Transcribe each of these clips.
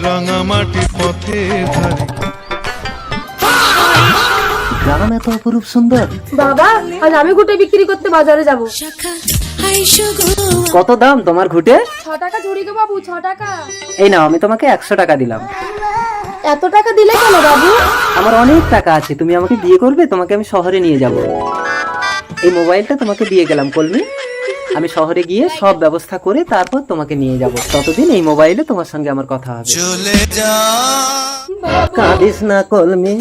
রাঙামাটি পথের ধারে। গ্রাম এত অপরূপ সুন্দর। বাবা আজ আমি ঘুটে বিক্রি করতে বাজারে যাব। কত দাম তোমার ঘুটে? 6 টাকা ঝুড়ি গো বাবু, 6 টাকা। এই নাও, আমি তোমাকে 100 টাকা দিলাম। এত টাকা দিলে কেন বাবু? আমার অনেক টাকা আছে, তুমি আমাকে বিয়ে করবে? তোমাকে আমি শহরে নিয়ে যাব। এই মোবাইলটা তোমাকে দিয়ে গেলাম কলমি, আমি শহরে গিয়ে সব ব্যবস্থা করে তারপর তোমাকে নিয়ে যাব। ততদিন এই মোবাইলে তোমার সঙ্গে আমার কথা হবে। চলে যা কাঁদিস না কলমি,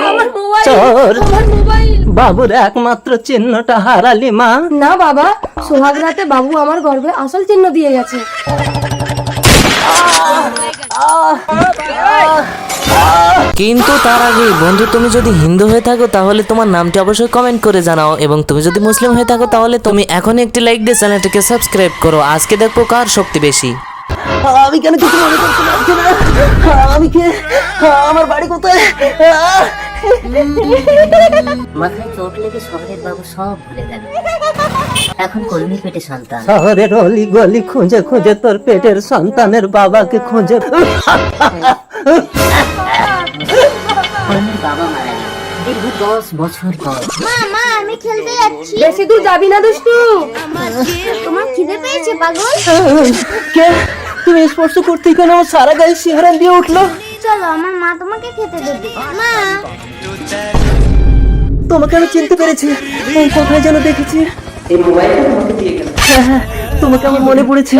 আমার মোবাইল, চোর আমার মোবাইল। বাবুর একমাত্র চিহ্নটা হারালি মা। না বাবা, সোহাগ রাতে বাবু আমার গর্ভে আসল চিহ্ন দিয়ে গেছে। কিন্তু তার আগে বন্ধু, তুমি যদি হিন্দু হয়ে থাকো তাহলে তোমার নামটি অবশ্যই কমেন্ট করে জানাও, এবং তুমি যদি মুসলিম হয়ে থাকো তাহলে তুমি এখনই একটি লাইক দিয়ে চ্যানেলটিকে সাবস্ক্রাইব করো। আজকে দেখবো কার শক্তি বেশি। আমি কেন কিছু মনে করতে পারছি না? আমি কে? আমার বাড়ি কোথায়? মাথায় চোট লেগে শহরের বাবু সব ভুলে গেল। এখন কলমি পেটে সন্তান। শহরের অলি গলি খুঁজে খুঁজে তোর পেটের সন্তানের বাবাকে খুঁজে। কলমির বাবা মারা গেল দীর্ঘ 10 বছর পর। মা আমি খেলতে যাচ্ছি। বেশি দূর যাবি না দুষ্টু। তোমার খিদে পেয়েছে পাগল? কে? তুমি স্পর্শ করতেই কেন আমার সারা গায়ে শিহরণ দিয়ে উঠলো? চলো আমার মা তোমাকে খেতে দেবে। মা তোমাকে আমি চিনতে পেরেছি, এই কোথায় যেন দেখেছি। এই মোবাইলটা তোমাকে দিয়ে গেলাম। হ্যাঁ হ্যাঁ, তোমাকে আমার মনে পড়েছে।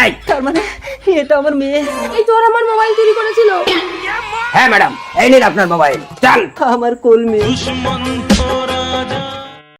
এই, তার মানে এটা আমার মেয়ে। এই চোর আমার মোবাইল চুরি করেছিল। হ্যাঁ ম্যাডাম, এই নিন আপনার মোবাইল। চল। আমার কলমি।